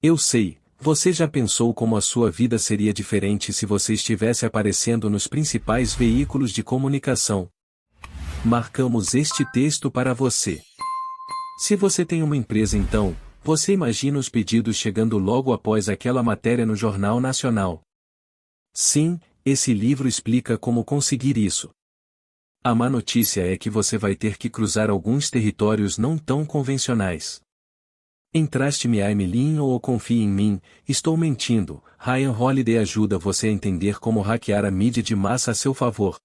Eu sei, você já pensou como a sua vida seria diferente se você estivesse aparecendo nos principais veículos de comunicação. Marcamos este texto para você. Se você tem uma empresa então, você imagina os pedidos chegando logo após aquela matéria no Jornal Nacional. Sim, esse livro explica como conseguir isso. A má notícia é que você vai ter que cruzar alguns territórios não tão convencionais. Entraste-me a Emilin ou confie em mim, estou mentindo. Ryan Holiday ajuda você a entender como hackear a mídia de massa a seu favor.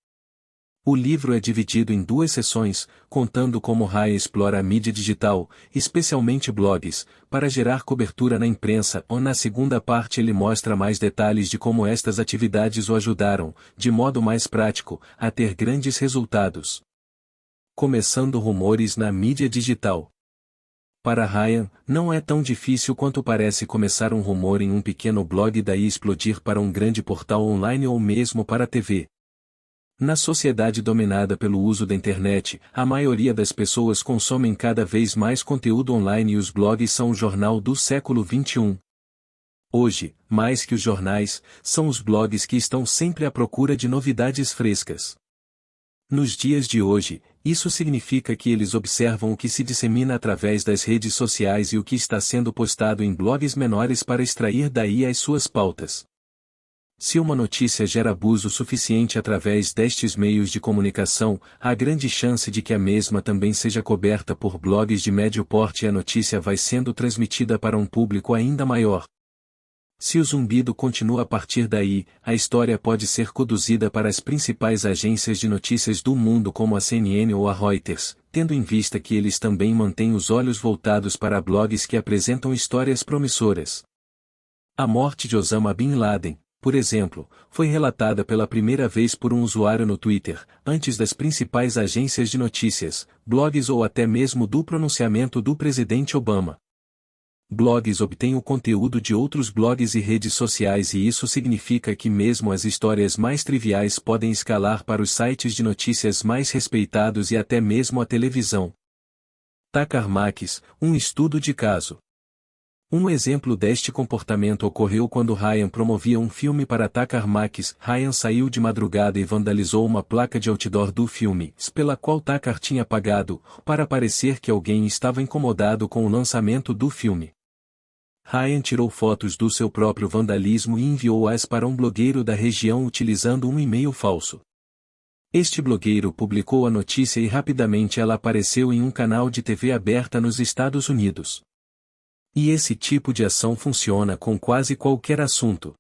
O livro é dividido em 2 seções, contando como Ryan explora a mídia digital, especialmente blogs, para gerar cobertura na imprensa, ou na segunda parte ele mostra mais detalhes de como estas atividades o ajudaram, de modo mais prático, a ter grandes resultados. Começando rumores na mídia digital. Para Ryan, não é tão difícil quanto parece começar um rumor em um pequeno blog e daí explodir para um grande portal online ou mesmo para a TV. Na sociedade dominada pelo uso da internet, a maioria das pessoas consomem cada vez mais conteúdo online e os blogs são o jornal do século XXI. Hoje, mais que os jornais, são os blogs que estão sempre à procura de novidades frescas. Nos dias de hoje, isso significa que eles observam o que se dissemina através das redes sociais e o que está sendo postado em blogs menores para extrair daí as suas pautas. Se uma notícia gera abuso suficiente através destes meios de comunicação, há grande chance de que a mesma também seja coberta por blogs de médio porte e a notícia vai sendo transmitida para um público ainda maior. Se o zumbido continua a partir daí, a história pode ser conduzida para as principais agências de notícias do mundo como a CNN ou a Reuters, tendo em vista que eles também mantêm os olhos voltados para blogs que apresentam histórias promissoras. A morte de Osama Bin Laden, por exemplo, foi relatada pela primeira vez por um usuário no Twitter, antes das principais agências de notícias, blogs ou até mesmo do pronunciamento do presidente Obama. Blogs obtêm o conteúdo de outros blogs e redes sociais e isso significa que mesmo as histórias mais triviais podem escalar para os sites de notícias mais respeitados e até mesmo a televisão. Takar Makis, um estudo de caso. Um exemplo deste comportamento ocorreu quando Ryan promovia um filme para Takar Makis. Ryan saiu de madrugada e vandalizou uma placa de outdoor do filme, pela qual Takar tinha pagado, para parecer que alguém estava incomodado com o lançamento do filme. Ryan tirou fotos do seu próprio vandalismo e enviou-as para um blogueiro da região utilizando um e-mail falso. Este blogueiro publicou a notícia e rapidamente ela apareceu em um canal de TV aberta nos Estados Unidos. E esse tipo de ação funciona com quase qualquer assunto.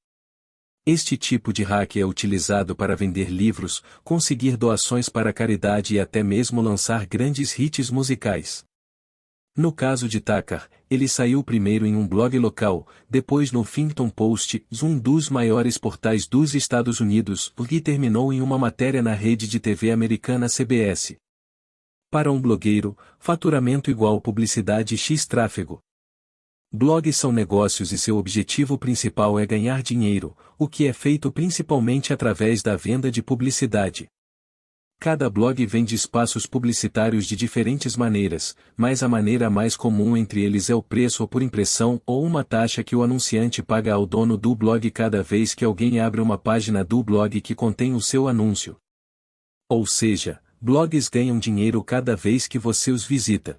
Este tipo de hack é utilizado para vender livros, conseguir doações para caridade e até mesmo lançar grandes hits musicais. No caso de Takar, ele saiu primeiro em um blog local, depois no Huffington Post, um dos maiores portais dos Estados Unidos, e terminou em uma matéria na rede de TV americana CBS. Para um blogueiro, faturamento igual publicidade x tráfego. Blogs são negócios e seu objetivo principal é ganhar dinheiro, o que é feito principalmente através da venda de publicidade. Cada blog vende espaços publicitários de diferentes maneiras, mas a maneira mais comum entre eles é o preço por impressão ou uma taxa que o anunciante paga ao dono do blog cada vez que alguém abre uma página do blog que contém o seu anúncio. Ou seja, blogs ganham dinheiro cada vez que você os visita.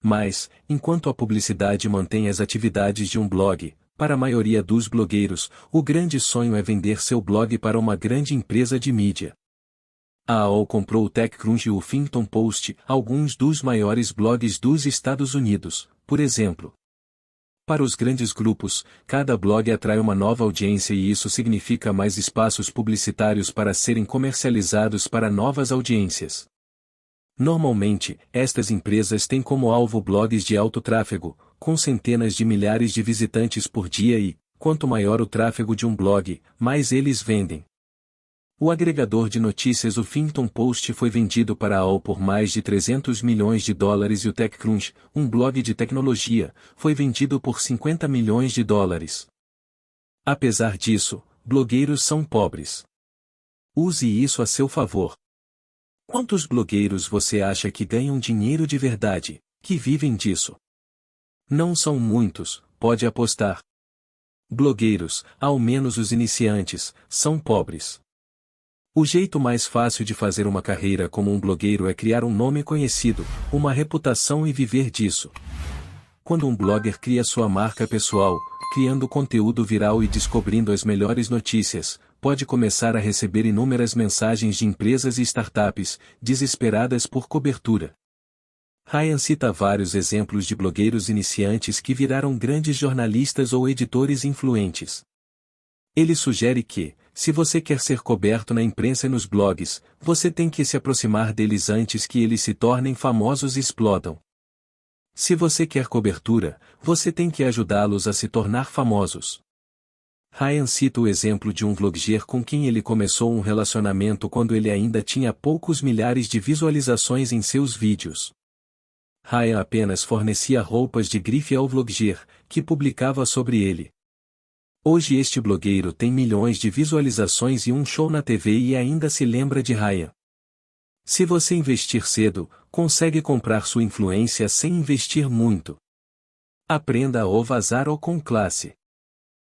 Mas, enquanto a publicidade mantém as atividades de um blog, para a maioria dos blogueiros, o grande sonho é vender seu blog para uma grande empresa de mídia. A AOL comprou o TechCrunch e o Huffington Post, alguns dos maiores blogs dos Estados Unidos, por exemplo. Para os grandes grupos, cada blog atrai uma nova audiência e isso significa mais espaços publicitários para serem comercializados para novas audiências. Normalmente, estas empresas têm como alvo blogs de alto tráfego, com centenas de milhares de visitantes por dia e, quanto maior o tráfego de um blog, mais eles vendem. O agregador de notícias Huffington Post foi vendido para a AOL por mais de 300 milhões de dólares e o TechCrunch, um blog de tecnologia, foi vendido por 50 milhões de dólares. Apesar disso, blogueiros são pobres. Use isso a seu favor. Quantos blogueiros você acha que ganham dinheiro de verdade, que vivem disso? Não são muitos, pode apostar. Blogueiros, ao menos os iniciantes, são pobres. O jeito mais fácil de fazer uma carreira como um blogueiro é criar um nome conhecido, uma reputação e viver disso. Quando um blogger cria sua marca pessoal, criando conteúdo viral e descobrindo as melhores notícias, pode começar a receber inúmeras mensagens de empresas e startups, desesperadas por cobertura. Ryan cita vários exemplos de blogueiros iniciantes que viraram grandes jornalistas ou editores influentes. Ele sugere que, se você quer ser coberto na imprensa e nos blogs, você tem que se aproximar deles antes que eles se tornem famosos e explodam. Se você quer cobertura, você tem que ajudá-los a se tornar famosos. Ryan cita o exemplo de um vlogger com quem ele começou um relacionamento quando ele ainda tinha poucos milhares de visualizações em seus vídeos. Ryan apenas fornecia roupas de grife ao vlogger, que publicava sobre ele. Hoje este blogueiro tem milhões de visualizações e um show na TV e ainda se lembra de Ryan. Se você investir cedo, consegue comprar sua influência sem investir muito. Aprenda a vazar ou com classe.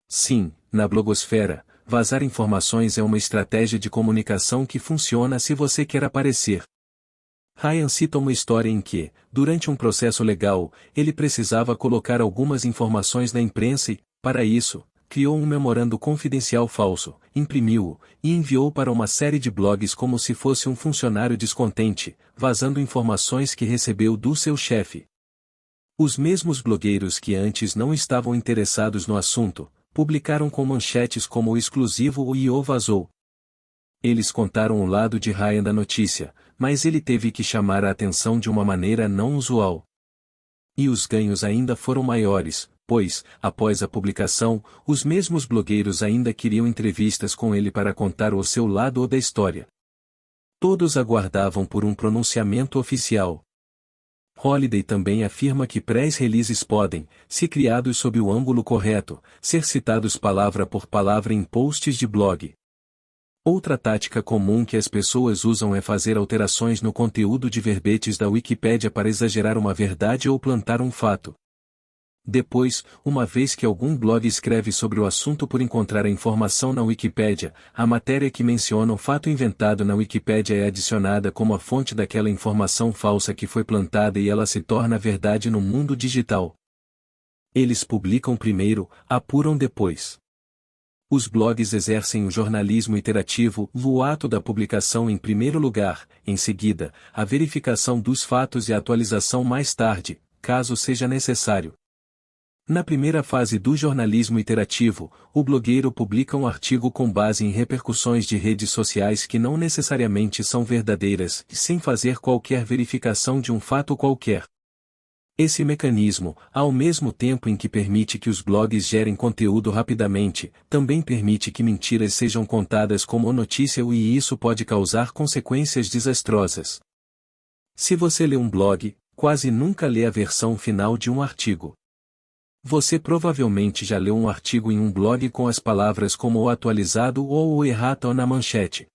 Sim, na blogosfera, vazar informações é uma estratégia de comunicação que funciona se você quer aparecer. Ryan cita uma história em que, durante um processo legal, ele precisava colocar algumas informações na imprensa e, para isso, criou um memorando confidencial falso, imprimiu-o, e enviou para uma série de blogs como se fosse um funcionário descontente, vazando informações que recebeu do seu chefe. Os mesmos blogueiros que antes não estavam interessados no assunto, publicaram com manchetes como o exclusivo e o vazou. Eles contaram o lado de Ryan da notícia, mas ele teve que chamar a atenção de uma maneira não usual. E os ganhos ainda foram maiores, pois, após a publicação, os mesmos blogueiros ainda queriam entrevistas com ele para contar o seu lado da história. Todos aguardavam por um pronunciamento oficial. Holiday também afirma que press-releases podem, se criados sob o ângulo correto, ser citados palavra por palavra em posts de blog. Outra tática comum que as pessoas usam é fazer alterações no conteúdo de verbetes da Wikipédia para exagerar uma verdade ou plantar um fato. Depois, uma vez que algum blog escreve sobre o assunto por encontrar a informação na Wikipédia, a matéria que menciona o fato inventado na Wikipédia é adicionada como a fonte daquela informação falsa que foi plantada e ela se torna verdade no mundo digital. Eles publicam primeiro, apuram depois. Os blogs exercem o jornalismo iterativo, o ato da publicação em primeiro lugar, em seguida, a verificação dos fatos e a atualização mais tarde, caso seja necessário. Na primeira fase do jornalismo iterativo, o blogueiro publica um artigo com base em repercussões de redes sociais que não necessariamente são verdadeiras, sem fazer qualquer verificação de um fato qualquer. Esse mecanismo, ao mesmo tempo em que permite que os blogs gerem conteúdo rapidamente, também permite que mentiras sejam contadas como notícia e isso pode causar consequências desastrosas. Se você lê um blog, quase nunca lê a versão final de um artigo. Você provavelmente já leu um artigo em um blog com as palavras como o atualizado ou o errata na manchete.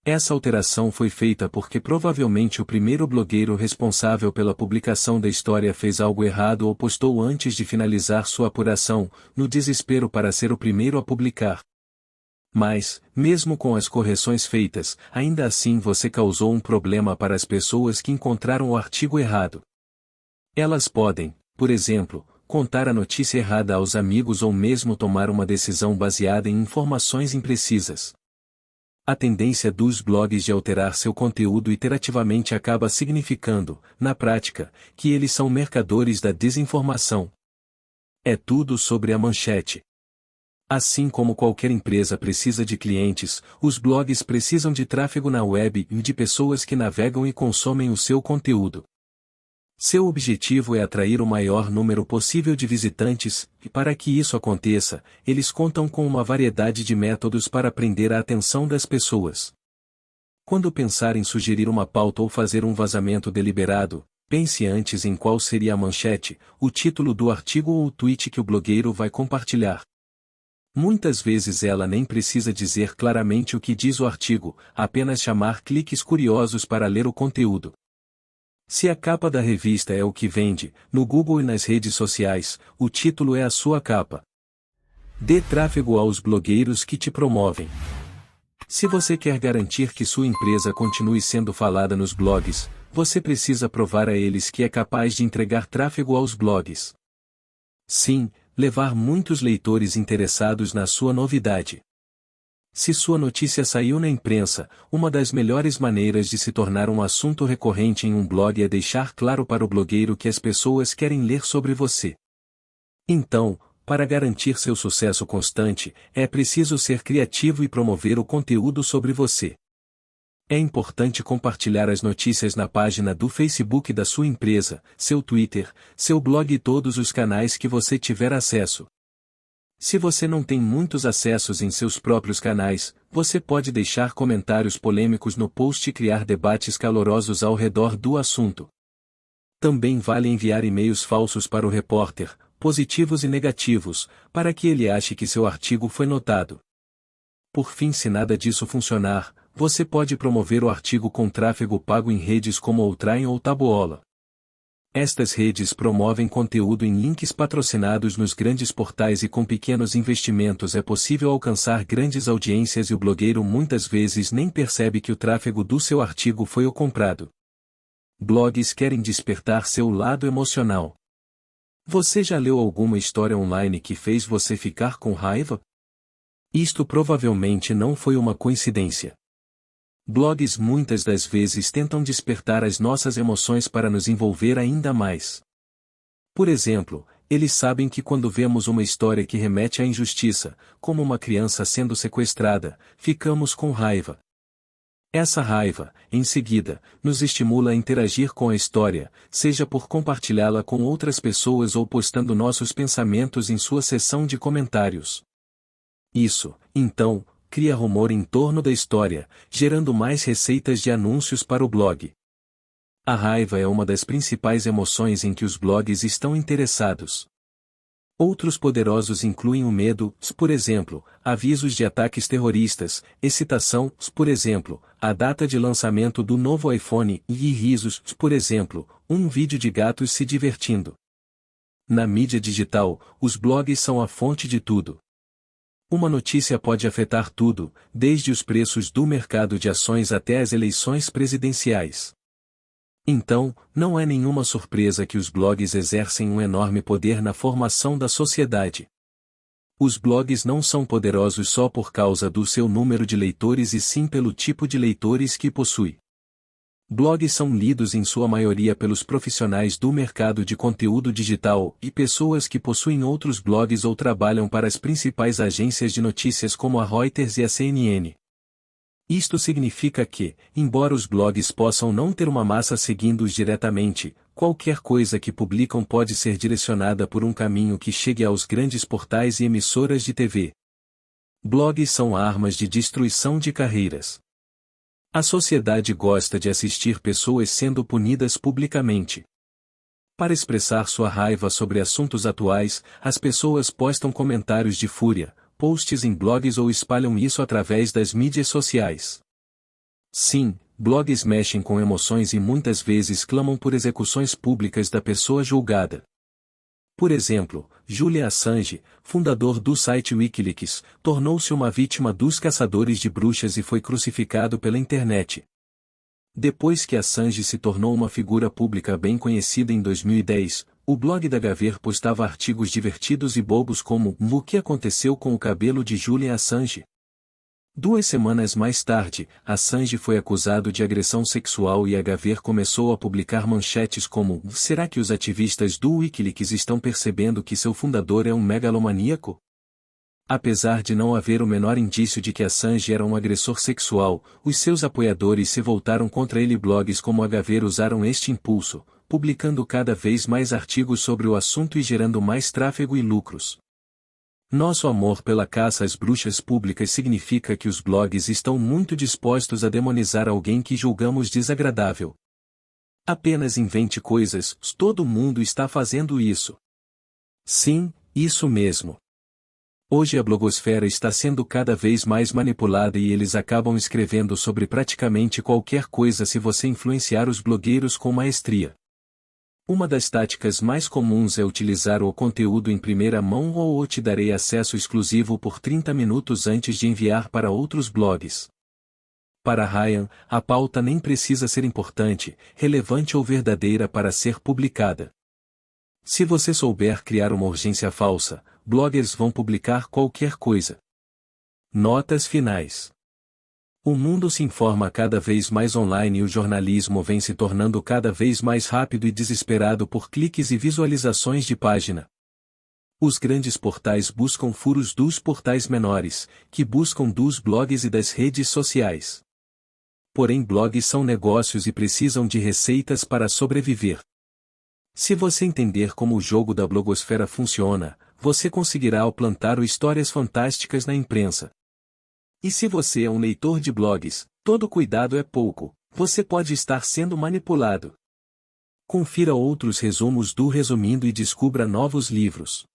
Essa alteração foi feita porque provavelmente o primeiro blogueiro responsável pela publicação da história fez algo errado ou postou antes de finalizar sua apuração, no desespero para ser o primeiro a publicar. Mas, mesmo com as correções feitas, ainda assim você causou um problema para as pessoas que encontraram o artigo errado. Elas podem, por exemplo, contar a notícia errada aos amigos ou mesmo tomar uma decisão baseada em informações imprecisas. A tendência dos blogs de alterar seu conteúdo iterativamente acaba significando, na prática, que eles são mercadores da desinformação. É tudo sobre a manchete. Assim como qualquer empresa precisa de clientes, os blogs precisam de tráfego na web e de pessoas que navegam e consomem o seu conteúdo. Seu objetivo é atrair o maior número possível de visitantes, e para que isso aconteça, eles contam com uma variedade de métodos para prender a atenção das pessoas. Quando pensar em sugerir uma pauta ou fazer um vazamento deliberado, pense antes em qual seria a manchete, o título do artigo ou o tweet que o blogueiro vai compartilhar. Muitas vezes ela nem precisa dizer claramente o que diz o artigo, apenas chamar cliques curiosos para ler o conteúdo. Se a capa da revista é o que vende, no Google e nas redes sociais, o título é a sua capa. Dê tráfego aos blogueiros que te promovem. Se você quer garantir que sua empresa continue sendo falada nos blogs, você precisa provar a eles que é capaz de entregar tráfego aos blogs. Sim, levar muitos leitores interessados na sua novidade. Se sua notícia saiu na imprensa, uma das melhores maneiras de se tornar um assunto recorrente em um blog é deixar claro para o blogueiro que as pessoas querem ler sobre você. Então, para garantir seu sucesso constante, é preciso ser criativo e promover o conteúdo sobre você. É importante compartilhar as notícias na página do Facebook da sua empresa, seu Twitter, seu blog e todos os canais que você tiver acesso. Se você não tem muitos acessos em seus próprios canais, você pode deixar comentários polêmicos no post e criar debates calorosos ao redor do assunto. Também vale enviar e-mails falsos para o repórter, positivos e negativos, para que ele ache que seu artigo foi notado. Por fim, se nada disso funcionar, você pode promover o artigo com tráfego pago em redes como Outrain ou Tabola. Estas redes promovem conteúdo em links patrocinados nos grandes portais e com pequenos investimentos é possível alcançar grandes audiências e o blogueiro muitas vezes nem percebe que o tráfego do seu artigo foi o comprado. Blogs querem despertar seu lado emocional. Você já leu alguma história online que fez você ficar com raiva? Isto provavelmente não foi uma coincidência. Blogs muitas das vezes tentam despertar as nossas emoções para nos envolver ainda mais. Por exemplo, eles sabem que quando vemos uma história que remete à injustiça, como uma criança sendo sequestrada, ficamos com raiva. Essa raiva, em seguida, nos estimula a interagir com a história, seja por compartilhá-la com outras pessoas ou postando nossos pensamentos em sua seção de comentários. Isso, então, cria rumor em torno da história, gerando mais receitas de anúncios para o blog. A raiva é uma das principais emoções em que os blogs estão interessados. Outros poderosos incluem o medo, por exemplo, avisos de ataques terroristas, excitação, por exemplo, a data de lançamento do novo iPhone, e risos, por exemplo, um vídeo de gatos se divertindo. Na mídia digital, os blogs são a fonte de tudo. Uma notícia pode afetar tudo, desde os preços do mercado de ações até as eleições presidenciais. Então, não é nenhuma surpresa que os blogs exercem um enorme poder na formação da sociedade. Os blogs não são poderosos só por causa do seu número de leitores e sim pelo tipo de leitores que possui. Blogs são lidos em sua maioria pelos profissionais do mercado de conteúdo digital e pessoas que possuem outros blogs ou trabalham para as principais agências de notícias como a Reuters e a CNN. Isto significa que, embora os blogs possam não ter uma massa seguindo-os diretamente, qualquer coisa que publicam pode ser direcionada por um caminho que chegue aos grandes portais e emissoras de TV. Blogs são armas de destruição de carreiras. A sociedade gosta de assistir pessoas sendo punidas publicamente. Para expressar sua raiva sobre assuntos atuais, as pessoas postam comentários de fúria, posts em blogs ou espalham isso através das mídias sociais. Sim, blogs mexem com emoções e muitas vezes clamam por execuções públicas da pessoa julgada. Por exemplo, Julian Assange, fundador do site Wikileaks, tornou-se uma vítima dos caçadores de bruxas e foi crucificado pela internet. Depois que Assange se tornou uma figura pública bem conhecida em 2010, o blog da Gaver postava artigos divertidos e bobos como "O que aconteceu com o cabelo de Julian Assange?". 2 semanas mais tarde, Assange foi acusado de agressão sexual e a Gaver começou a publicar manchetes como "Será que os ativistas do Wikileaks estão percebendo que seu fundador é um megalomaníaco?". Apesar de não haver o menor indício de que Assange era um agressor sexual, os seus apoiadores se voltaram contra ele. Blogs como a Gaver usaram este impulso, publicando cada vez mais artigos sobre o assunto e gerando mais tráfego e lucros. Nosso amor pela caça às bruxas públicas significa que os blogs estão muito dispostos a demonizar alguém que julgamos desagradável. Apenas invente coisas, todo mundo está fazendo isso. Sim, isso mesmo. Hoje a blogosfera está sendo cada vez mais manipulada e eles acabam escrevendo sobre praticamente qualquer coisa se você influenciar os blogueiros com maestria. Uma das táticas mais comuns é utilizar o conteúdo em primeira mão ou te darei acesso exclusivo por 30 minutos antes de enviar para outros blogs. Para Ryan, a pauta nem precisa ser importante, relevante ou verdadeira para ser publicada. Se você souber criar uma urgência falsa, bloggers vão publicar qualquer coisa. Notas finais. O mundo se informa cada vez mais online e o jornalismo vem se tornando cada vez mais rápido e desesperado por cliques e visualizações de página. Os grandes portais buscam furos dos portais menores, que buscam dos blogs e das redes sociais. Porém, blogs são negócios e precisam de receitas para sobreviver. Se você entender como o jogo da blogosfera funciona, você conseguirá plantar histórias fantásticas na imprensa. E se você é um leitor de blogs, todo cuidado é pouco, você pode estar sendo manipulado. Confira outros resumos do Resumindo e descubra novos livros.